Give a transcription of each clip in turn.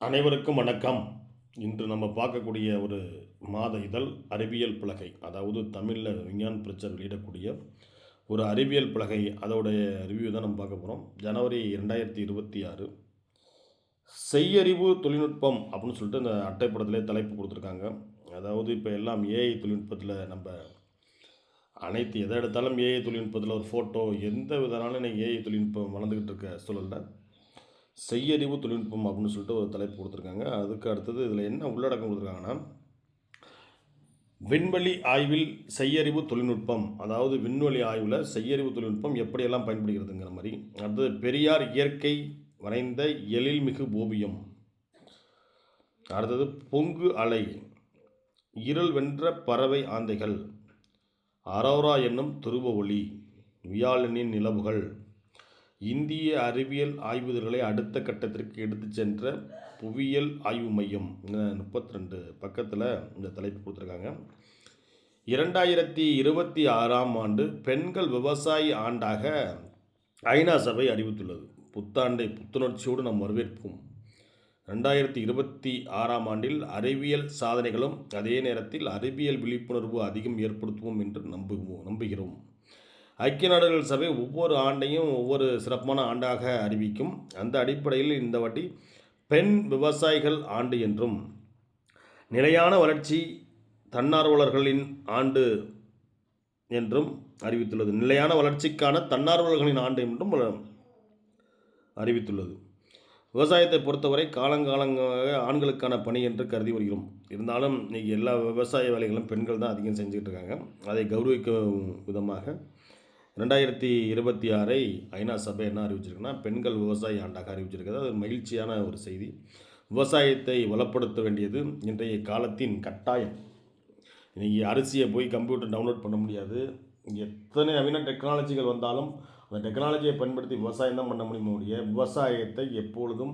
அனைவருக்கும் வணக்கம். இன்று நம்ம பார்க்கக்கூடிய ஒரு மாத இதழ் அறிவியல் பலகை. அதாவது தமிழில் விஞ்ஞான் பிரச்சர் வெளியிடக்கூடிய ஒரு அறிவியல் பலகை. அதோடைய ரிவ்யூ தான் நம்ம பார்க்க போகிறோம். ஜனவரி 2026 செய்யறிவு தொழில்நுட்பம் அப்படின்னு சொல்லிட்டு இந்த அட்டைப்படத்திலே தலைப்பு கொடுத்துருக்காங்க. அதாவது இப்போ எல்லாம் ஏஐ தொழில்நுட்பத்தில் நம்ம அனைத்து எதை எடுத்தாலும் ஏஐ தொழில்நுட்பத்தில் ஒரு ஃபோட்டோ எந்த விதனாலும் இன்னைக்கு ஏஐ தொழில்நுட்பம் வளர்ந்துக்கிட்டு இருக்க சூழலில் செய்யறிவு தொழில்நுட்பம் அப்படின்னு சொல்லிட்டு ஒரு தலைப்பு கொடுத்துருக்காங்க. அதுக்கு அடுத்தது இதில் என்ன உள்ளடக்கம் கொடுத்துருக்காங்கன்னா, விண்வெளி ஆய்வில் செய்யறிவு தொழில்நுட்பம், அதாவது விண்வெளி ஆய்வில் செய்யறிவு தொழில்நுட்பம் எப்படியெல்லாம் பயன்படுகிறதுங்கிற மாதிரி. அடுத்தது பெரியார் இயற்கை வரைந்த எழில்மிகு ஓவியம். அடுத்தது பொங்கு அலை, இருள் வென்ற பறவை ஆந்தைகள், அரோரா என்னும் துருவ ஒளி, வியாழனின் நிலவுகள், இந்திய அறிவியல் ஆய்வுகளை அடுத்த கட்டத்திற்கு எடுத்து சென்ற புவியியல் ஆய்வு மையம். 32 பக்கத்தில் இந்த தலைப்பு கொடுத்துருக்காங்க. 2026ஆம் ஆண்டு பெண்கள் விவசாய ஆண்டாக ஐநா சபை அறிவித்துள்ளது. புத்தாண்டை புத்துணர்ச்சியோடு நாம் வரவேற்போம். 2026ஆம் ஆண்டில் அறிவியல் சாதனைகளும் அதே நேரத்தில் அறிவியல் விழிப்புணர்வு அதிகம் ஏற்படுத்துவோம் என்று நம்புகிறோம். ஐக்கிய நாடுகள் சபை ஒவ்வொரு ஆண்டையும் ஒவ்வொரு சிறப்பான ஆண்டாக அறிவிக்கும். அந்த அடிப்படையில் இந்த வாட்டி பெண் விவசாயிகள் ஆண்டு என்றும், நிலையான வளர்ச்சி தன்னார்வலர்களின் ஆண்டு என்றும் அறிவித்துள்ளது. நிலையான வளர்ச்சிக்கான தன்னார்வலர்களின் ஆண்டு என்றும் அறிவித்துள்ளது. விவசாயத்தை பொறுத்தவரை காலங்காலமாக ஆண்களுக்கான பணி என்று கருதி வருகிறோம். இருந்தாலும் இன்றைக்கி எல்லா விவசாய வேலைகளும் பெண்கள் தான் அதிகம் செஞ்சுக்கிட்டு இருக்காங்க. அதை கௌரவிக்கும் விதமாக 2026 ஐநா சபை என்ன அறிவிச்சிருக்குன்னா, பெண்கள் விவசாய ஆண்டாக அறிவிச்சிருக்கிறது. அது மகிழ்ச்சியான ஒரு செய்தி. விவசாயத்தை வளப்படுத்த வேண்டியது இன்றைய காலத்தின் கட்டாயம். இன்றைக்கி அரிசியை போய் கம்ப்யூட்டர் டவுன்லோட் பண்ண முடியாது. எத்தனை நவீன டெக்னாலஜிகள் வந்தாலும் அந்த டெக்னாலஜியை பயன்படுத்தி விவசாயம் தான் பண்ண முடியுமே ஒழிய விவசாயத்தை எப்பொழுதும்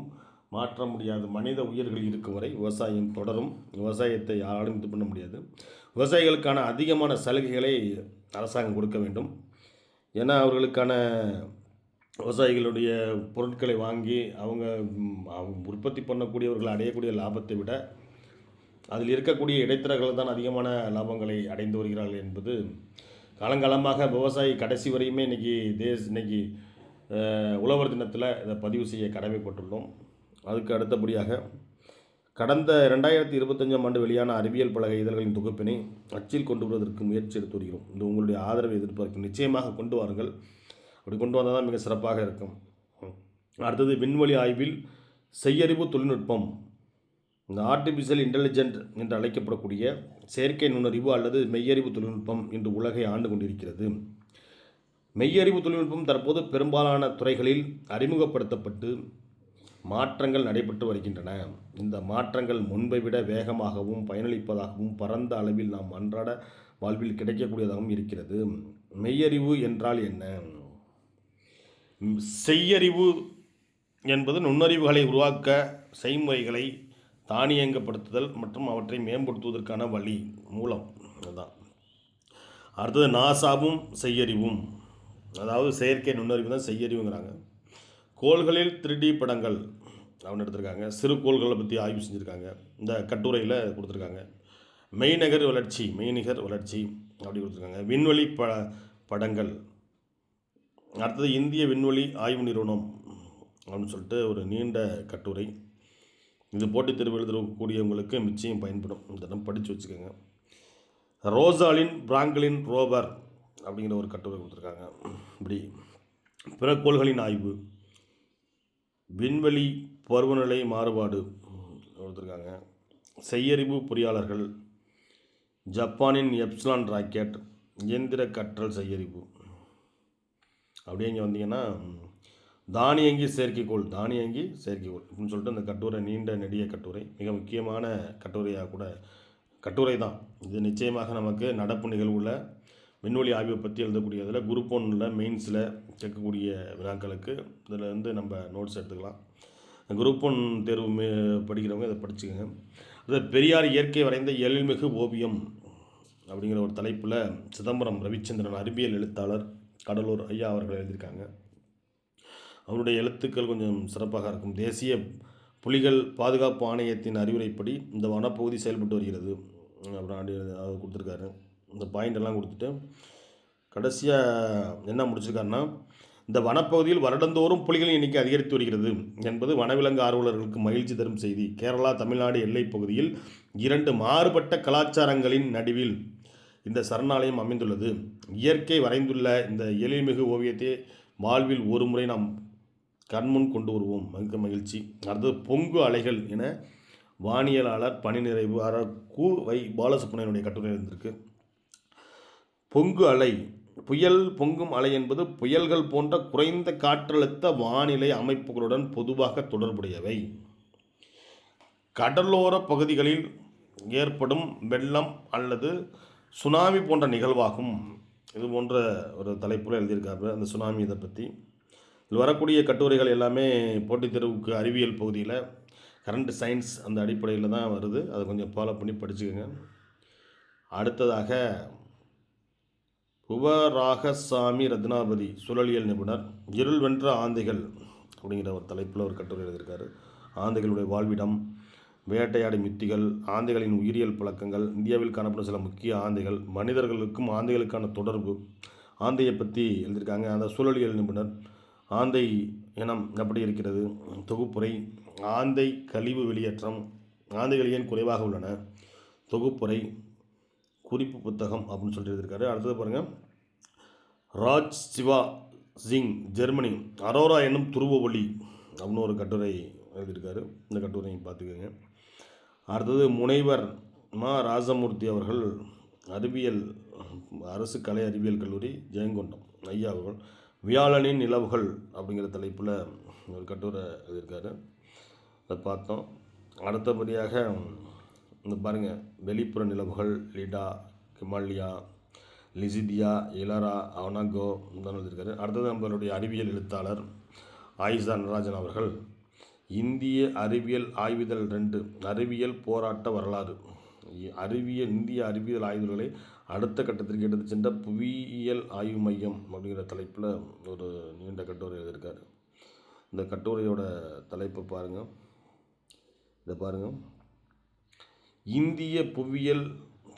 மாற்ற முடியாது. மனித உயிர்கள் இருக்கும் வரை விவசாயம் தொடரும். விவசாயத்தை யாராலும் இது பண்ண முடியாது. விவசாயிகளுக்கான அதிகமான சலுகைகளை அரசாங்கம் கொடுக்க வேண்டும். ஏன்னா அவர்களுக்கான விவசாயிகளுடைய பொருட்களை வாங்கி அவங்க உற்பத்தி பண்ணக்கூடியவர்கள் அடையக்கூடிய லாபத்தை விட அதில் இருக்கக்கூடிய இடைத்தரகர்கள் தான் அதிகமான லாபங்களை அடைந்து வருகிறார்கள் என்பது காலங்காலமாக விவசாயி கடைசி வரையுமே இன்னைக்கு உழவர் தினத்தில் இதை பதிவு செய்ய கடமைப்பட்டுள்ளோம். அதுக்கு அடுத்தபடியாக கடந்த 2025ஆம் ஆண்டு வெளியான அறிவியல் பலகை இதழ்களின் தொகுப்பினை அச்சில் கொண்டு வருவதற்கு முயற்சி எடுத்து வருகிறோம். இது உங்களுடைய ஆதரவை எதிர்பார்க்கும். நிச்சயமாக கொண்டு வாருங்கள். அப்படி கொண்டு வந்தால் தான் மிக சிறப்பாக இருக்கும். அடுத்தது விண்வெளி ஆய்வில் செய்யறிவு தொழில்நுட்பம். இந்த ஆர்டிஃபிஷியல் இன்டெலிஜென்ட் என்று அழைக்கப்படக்கூடிய செயற்கை நுண்ணறிவு அல்லது மெய்யறிவு தொழில்நுட்பம் இன்று உலகை ஆண்டு கொண்டிருக்கிறது. மெய்யறிவு தொழில்நுட்பம் தற்போது பெரும்பாலான துறைகளில் அறிமுகப்படுத்தப்பட்டு மாற்றங்கள் நடைபெற்று வருகின்றன. இந்த மாற்றங்கள் முன்பை விட வேகமாகவும் பயனளிப்பதாகவும் பரந்த அளவில் நாம் அன்றாட வாழ்வில் கிடைக்கக்கூடியதாகவும் இருக்கிறது. மெய்யறிவு என்றால் என்ன? செய்யறிவு என்பது நுண்ணறிவுகளை உருவாக்க செய்முறைகளை தானியங்கப்படுத்துதல் மற்றும் அவற்றை மேம்படுத்துவதற்கான வழி மூலம். அதுதான். அடுத்தது நாசாவும் செய்யறிவும், அதாவது செயற்கை நுண்ணறிவு தான் செய்யறிவுங்கிறாங்க. கோள்களில் 3D படங்கள் அவன் எடுத்திருக்காங்க. சிறு கோள்களை பற்றி ஆய்வு செஞ்சுருக்காங்க. இந்த கட்டுரையில் கொடுத்துருக்காங்க. மெய்நிகர் வளர்ச்சி அப்படி கொடுத்துருக்காங்க. விண்வெளி படங்கள். அடுத்தது இந்திய விண்வெளி ஆய்வு நிறுவனம் அப்படின்னு சொல்லிட்டு ஒரு நீண்ட கட்டுரை. இது போட்டித் தேர்வு எழுதக்கூடியவங்களுக்கு நிச்சயம் பயன்படும். இந்த படித்து வச்சுக்கோங்க. ரோசாலின் பிராங்க்லின் ரோவர் அப்படிங்கிற ஒரு கட்டுரை கொடுத்துருக்காங்க. இப்படி பிற கோள்களின் ஆய்வு, விண்வெளி பருவநிலை மாறுபாடு கொடுத்துருக்காங்க. செய்யறிவு பொறியாளர்கள், ஜப்பானின் எப்சிலான் ராக்கெட், இயந்திர கற்றல் செய்யறிவு. அப்படியே இங்கே வந்தீங்கன்னா தானியங்கி செயற்கைக்கோள் அப்படின்னு சொல்லிட்டு அந்த கட்டுரை நீண்ட நெடிய கட்டுரை, மிக முக்கியமான கட்டுரை தான் இது. நிச்சயமாக நமக்கு நடப்பு நிகழ்வுள்ள விண்வெளி ஆய்வை பற்றி எழுதக்கூடியதில் குரூப் 1 மெயின்ஸில் கேட்கக்கூடிய வினாக்களுக்கு இதில் நம்ம நோட்ஸ் எடுத்துக்கலாம். குரூப் 1 தேர்வு படிக்கிறவங்க இதை படிச்சுக்கோங்க. அது பெரியார் இயற்கை வரைந்த எழில்மிகு ஓவியம் அப்படிங்கிற ஒரு தலைப்பில் சிதம்பரம் ரவிச்சந்திரன் அறிவியல் எழுத்தாளர் கடலூர் ஐயா அவர்கள் எழுதியிருக்காங்க. அவருடைய எழுத்துக்கள் கொஞ்சம் சிறப்பாக இருக்கும். தேசிய புலிகள் பாதுகாப்பு ஆணையத்தின் அறிவுரைப்படி இந்த வனப்பகுதி செயல்பட்டு வருகிறது அப்புறம் அது கொடுத்துருக்காரு. இந்த பாயிண்ட் எல்லாம் கொடுத்துட்டு கடைசியாக என்ன முடிச்சிருக்காருன்னா, இந்த வனப்பகுதியில் வருடந்தோறும் புலிகளின் எண்ணிக்கை அதிகரித்து வருகிறது என்பது வனவிலங்கு ஆர்வலர்களுக்கு மகிழ்ச்சி தரும் செய்தி. கேரளா தமிழ்நாடு எல்லைப் பகுதியில் 2 மாறுபட்ட கலாச்சாரங்களின் நடுவில் இந்த சரணாலயம் அமைந்துள்ளது. இயற்கை வரைந்துள்ள இந்த எழில்மிகு ஓவியத்தை வாழ்வில் ஒரு முறை நாம் கண்முன் கொண்டு வருவோம். மிக மகிழ்ச்சி. அடுத்தது பொங்கு அலைகள் என வானியலாளர் பணி நிறைவு கு. வை. பாலசுப்ரமணியனுடைய கட்டுரை இருந்திருக்கு. பொங்கு அலை, புயல் பொங்கும் அலை என்பது புயல்கள் போன்ற குறைந்த காற்றழுத்த வானிலை அமைப்புகளுடன் பொதுவாக தொடர்புடையவை. கடலோர பகுதிகளில் ஏற்படும் வெள்ளம் அல்லது சுனாமி போன்ற நிகழ்வாகும். இது போன்ற ஒரு தலைப்பில் எழுதியிருக்காரு அந்த சுனாமி இதை பற்றி. இதில் வரக்கூடிய கட்டுரைகள் எல்லாமே போட்டித் தேர்வுக்கு அறிவியல் பகுதியில் கரண்ட் சயின்ஸ் அந்த அடிப்படையில் தான் வருது. அதை கொஞ்சம் ஃபாலோ பண்ணி படிச்சுக்கோங்க. அடுத்ததாக புவராகசாமி ரத்னாபதி சுழலியல் நிபுணர், இருள் வென்ற ஆந்தைகள் அப்படிங்கிற ஒரு தலைப்பில் ஒரு கட்டுரை எழுதியிருக்காரு. ஆந்தைகளுடைய வாழ்விடம், வேட்டையாடும் யுத்திகள், ஆந்தைகளின் உயிரியல் பழக்கங்கள், இந்தியாவில் காணப்படும் சில முக்கிய ஆந்தைகள், மனிதர்களுக்கும் ஆந்தைகளுக்கான தொடர்பு, ஆந்தையை பற்றி எழுதியிருக்காங்க. அந்த சூழலியல் நிபுணர், ஆந்தை இனம் எப்படி இருக்கிறது, தொகுப்புரை, ஆந்தை கழிவு வெளியேற்றம், ஆந்தைகள் ஏன் குறைவாக உள்ளன, தொகுப்புரை, குறிப்பு புத்தகம் அப்படின்னு சொல்லி எழுதியிருக்காரு. அடுத்தது பாருங்கள், ராஜ் சிவா சிங் ஜெர்மனி, அரோரா என்னும் துருவ ஒளி அப்படின்னு ஒரு கட்டுரை எழுதியிருக்காரு. இந்த கட்டுரையை பார்த்துக்கோங்க. அடுத்தது முனைவர் மா ராசமூர்த்தி அவர்கள், அறிவியல் அரசு கலை அறிவியல் கல்லூரி ஜெயங்கொண்டம் ஐயா அவர்கள், வியாழனின் நிலவுகள் அப்படிங்கிற தலைப்பில் ஒரு கட்டுரை எழுதியிருக்காரு. அதை பார்த்தோம். அடுத்தபடியாக இந்த பாருங்கள், வெளிப்புற நிலவுகள், லிடா, கிமாலியா, லிசிடியா, இலரா, அவனாகோ தான் எழுதியிருக்காரு. அடுத்தது நம்மளுடைய அறிவியல் எழுத்தாளர் ஆயிஷா நடராஜன் அவர்கள், இந்திய அறிவியல் ஆய்விதழ் 2 அறிவியல் போராட்ட வரலாறு, இந்திய அறிவியல் ஆய்வுகளை அடுத்த கட்டத்திற்கு எடுத்து சென்ற புவியியல் ஆய்வு மையம் அப்படிங்கிற தலைப்பில் ஒரு நீண்ட கட்டுரை எழுதியிருக்காரு. இந்த கட்டுரையோட தலைப்பு பாருங்கள், இதை பாருங்கள். இந்திய புவியியல்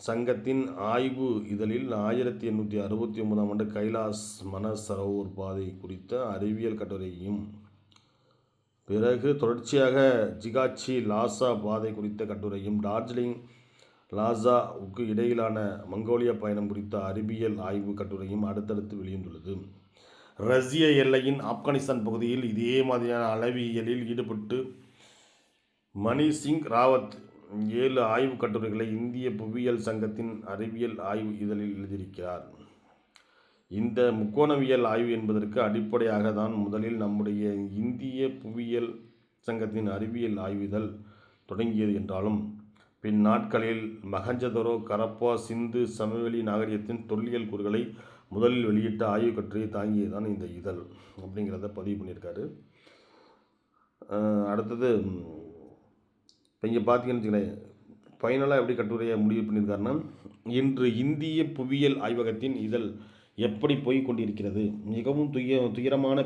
சங்கத்தின் ஆய்வு இதழில் 1869ஆம் ஆண்டு கைலாஸ் மனசரோவர் பாதை குறித்த அறிவியல் கட்டுரையும், பிறகு தொடர்ச்சியாக ஜிகாச்சி லாசா பாதை குறித்த கட்டுரையும், டார்ஜிலிங் லாசாவுக்கு இடையிலான மங்கோலியா பயணம் குறித்த அறிவியல் ஆய்வு கட்டுரையும் அடுத்தடுத்து வெளியிட்டுள்ளது. ரஷ்ய எல்லையின் ஆப்கானிஸ்தான் பகுதியில் இதே மாதிரியான அளவியலில் ஈடுபட்டு மணிசிங் ராவத் 7 ஆய்வு கட்டுரைகளை இந்திய புவியியல் சங்கத்தின் அறிவியல் ஆய்வு இதழில் எழுதியிருக்கிறார். இந்த முக்கோணவியல் ஆய்வு என்பதற்கு அடிப்படையாக தான் முதலில் நம்முடைய இந்திய புவியியல் சங்கத்தின் அறிவியல் ஆய்வுதல் தொடங்கியது என்றாலும், பின் நாட்களில் மகஞ்சதரோ, கரப்பா, சிந்து சமவெளி நாகரிகத்தின் தொல்லியல் கூறுகளை முதலில் வெளியிட்ட ஆய்வு கட்டுரையை தாங்கியதுதான் இந்த இதழ் அப்படிங்கிறத பதிவு பண்ணியிருக்காரு. அடுத்தது இப்போ இங்கே பார்த்தீங்கன்னு வச்சுக்கோங்களேன், ஃபைனலாக எப்படி கட்டுரையை முடிவு பண்ணியிருக்காருன்னா, இன்று இந்திய புவியியல் ஆய்வகத்தின் இதழ் எப்படி போய் கொண்டிருக்கிறது, மிகவும் துயரமான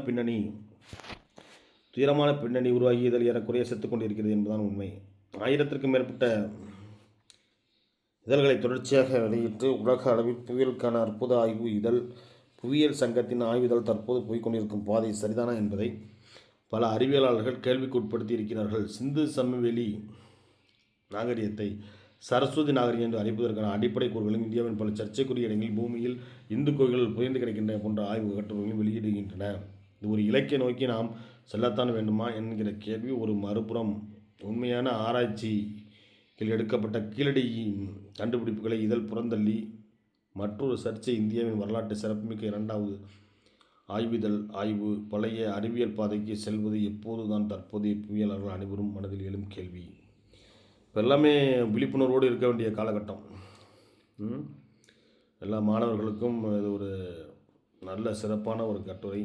பின்னணி உருவாகி இதழ் ஏறக்குறைய செத்து கொண்டிருக்கிறது என்பதுதான் உண்மை. 1000க்கும் மேற்பட்ட இதழ்களை தொடர்ச்சியாக வெளியிட்டு உலக அளவில் புவியியலுக்கான அற்புத ஆய்வு இதழ் புவியியல் சங்கத்தின் ஆய்வுதல் தற்போது போய்கொண்டிருக்கும் பாதை சரிதானா என்பதை பல அறிவியலாளர்கள் கேள்விக்கு உட்படுத்தி இருக்கிறார்கள். சிந்து சமவெளி நாகரிகத்தை சரஸ்வதி நாகரிகம் என்று அழைப்பதற்கான அடிப்படை கூறுகளும் இந்தியாவின் பல சர்ச்சைக்குரிய இடங்களில் பூமியில் இந்து கோயில்கள் புதைந்து கிடைக்கின்றன போன்ற ஆய்வு கட்டுரைகளும் வெளியிடுகின்றன. இது ஒரு இலக்கிய நோக்கி நாம் செல்லத்தான் வேண்டுமா என்கிற கேள்வி ஒரு மறுபுறம். உண்மையான ஆராய்ச்சியில் எடுக்கப்பட்ட கீழடி கண்டுபிடிப்புகளை இதழ் புறந்தள்ளி மற்றொரு சர்ச்சை இந்தியாவின் வரலாற்று சிறப்புமிக்க 2வது ஆய்விதழ் ஆய்வு பழைய அறிவியல் பாதைக்கு செல்வது எப்போது தான் தற்போதைய புவியியலாளர்கள் அனைவரும் மனதில் எழும் கேள்வி. இப்போ எல்லாமே விழிப்புணர்வோடு இருக்க வேண்டிய காலகட்டம். எல்லா மாணவர்களுக்கும் இது ஒரு நல்ல சிறப்பான ஒரு கட்டுரை.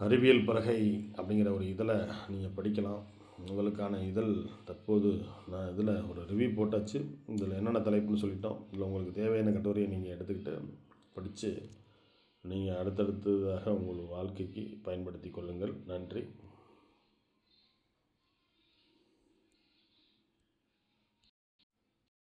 அறிவியல் பலகை அப்படிங்கிற ஒரு இதழை நீங்கள் படிக்கலாம். உங்களுக்கான இதழ் தற்போது நான் இதில் ஒரு ரிவ்யூ போட்டாச்சு. இதில் என்னென்ன தலைப்புன்னு சொல்லிட்டோம். இதில் உங்களுக்கு தேவையான கட்டுரையை நீங்கள் எடுத்துக்கிட்டு படித்து நீங்கள் அடுத்தடுத்ததாக உங்கள் வாழ்க்கைக்கு பயன்படுத்தி கொள்ளுங்கள். நன்றி.